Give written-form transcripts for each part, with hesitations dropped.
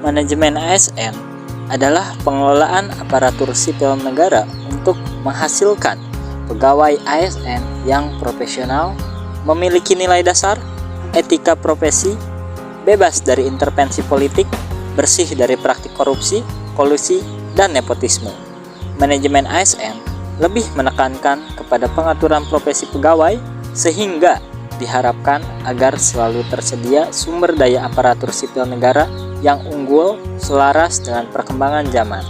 Manajemen ASN adalah pengelolaan aparatur sipil negara untuk menghasilkan pegawai ASN yang profesional, memiliki nilai dasar, etika profesi, bebas dari intervensi politik, bersih dari praktik korupsi, kolusi, dan nepotisme. Manajemen ASN lebih menekankan kepada pengaturan profesi pegawai sehingga diharapkan agar selalu tersedia sumber daya aparatur sipil negara yang unggul selaras dengan perkembangan zaman.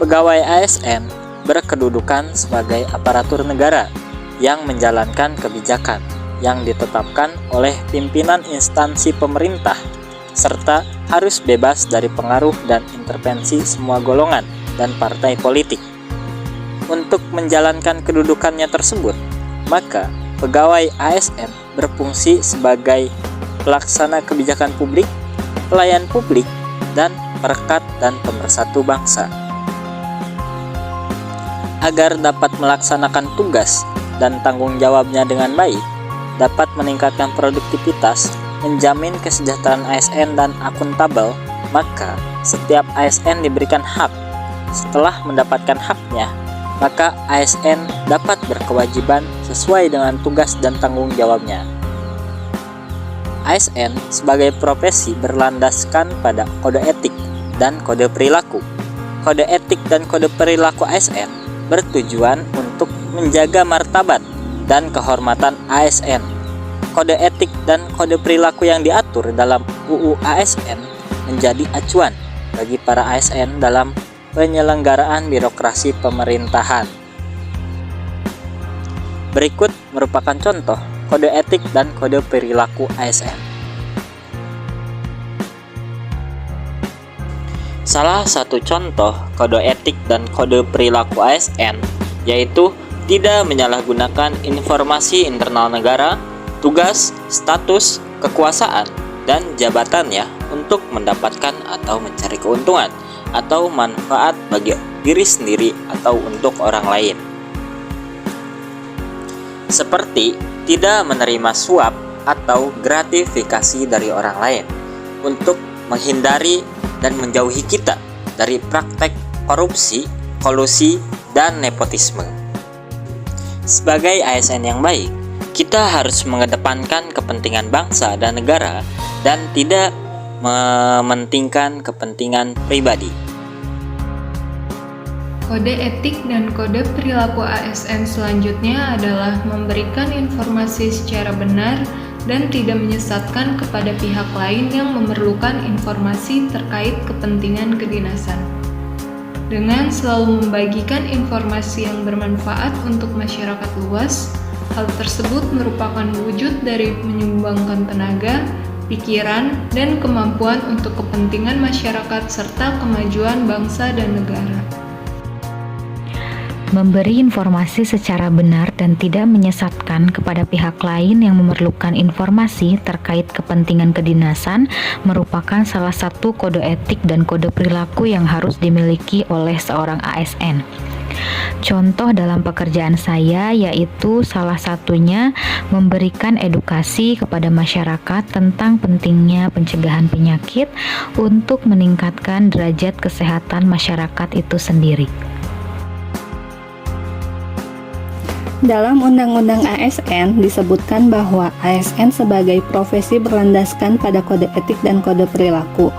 Pegawai ASN berkedudukan sebagai aparatur negara yang menjalankan kebijakan yang ditetapkan oleh pimpinan instansi pemerintah serta harus bebas dari pengaruh dan intervensi semua golongan dan partai politik. Untuk menjalankan kedudukannya tersebut, maka pegawai ASN berfungsi sebagai pelaksana kebijakan publik, pelayan publik, dan perekat dan pemersatu bangsa. Agar dapat melaksanakan tugas dan tanggung jawabnya dengan baik, dapat meningkatkan produktivitas, menjamin kesejahteraan ASN dan akuntabel, maka setiap ASN diberikan hak. Setelah mendapatkan haknya, maka ASN dapat berkewajiban sesuai dengan tugas dan tanggung jawabnya. ASN sebagai profesi berlandaskan pada kode etik dan kode perilaku. Kode etik dan kode perilaku ASN bertujuan untuk menjaga martabat dan kehormatan ASN. Kode etik dan kode perilaku yang diatur dalam UU ASN menjadi acuan bagi para ASN dalam penyelenggaraan birokrasi pemerintahan. Berikut merupakan contoh kode etik dan kode perilaku ASN. Salah satu contoh kode etik dan kode perilaku ASN yaitu tidak menyalahgunakan informasi internal negara, tugas, status, kekuasaan, dan jabatannya untuk mendapatkan atau mencari keuntungan atau manfaat bagi diri sendiri atau untuk orang lain. Seperti tidak menerima suap atau gratifikasi dari orang lain untuk menghindari dan menjauhi kita dari praktek korupsi, kolusi, dan nepotisme. Sebagai ASN yang baik, kita harus mengedepankan kepentingan bangsa dan negara dan tidak mementingkan kepentingan pribadi. Kode etik dan kode perilaku ASN selanjutnya adalah memberikan informasi secara benar dan tidak menyesatkan kepada pihak lain yang memerlukan informasi terkait kepentingan kedinasan. Dengan selalu membagikan informasi yang bermanfaat untuk masyarakat luas, hal tersebut merupakan wujud dari menyumbangkan tenaga, pikiran, dan kemampuan untuk kepentingan masyarakat serta kemajuan bangsa dan negara. Memberi informasi secara benar dan tidak menyesatkan kepada pihak lain yang memerlukan informasi terkait kepentingan kedinasan merupakan salah satu kode etik dan kode perilaku yang harus dimiliki oleh seorang ASN. Contoh dalam pekerjaan saya yaitu salah satunya memberikan edukasi kepada masyarakat tentang pentingnya pencegahan penyakit untuk meningkatkan derajat kesehatan masyarakat itu sendiri. Dalam Undang-Undang ASN disebutkan bahwa ASN sebagai profesi berlandaskan pada kode etik dan kode perilaku.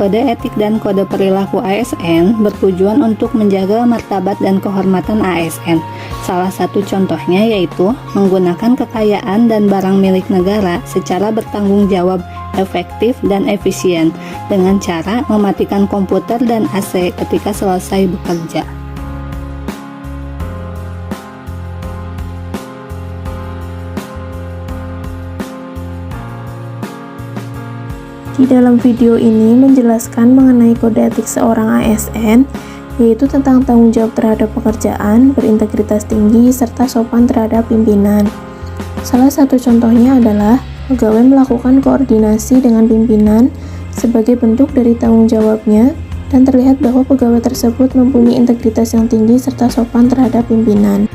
Kode etik dan kode perilaku ASN bertujuan untuk menjaga martabat dan kehormatan ASN. Salah satu contohnya yaitu menggunakan kekayaan dan barang milik negara secara bertanggung jawab, efektif, dan efisien dengan cara mematikan komputer dan AC ketika selesai bekerja. Di dalam video ini menjelaskan mengenai kode etik seorang ASN, yaitu tentang tanggung jawab terhadap pekerjaan, berintegritas tinggi, serta sopan terhadap pimpinan. Salah satu contohnya adalah pegawai melakukan koordinasi dengan pimpinan sebagai bentuk dari tanggung jawabnya dan terlihat bahwa pegawai tersebut mempunyai integritas yang tinggi serta sopan terhadap pimpinan.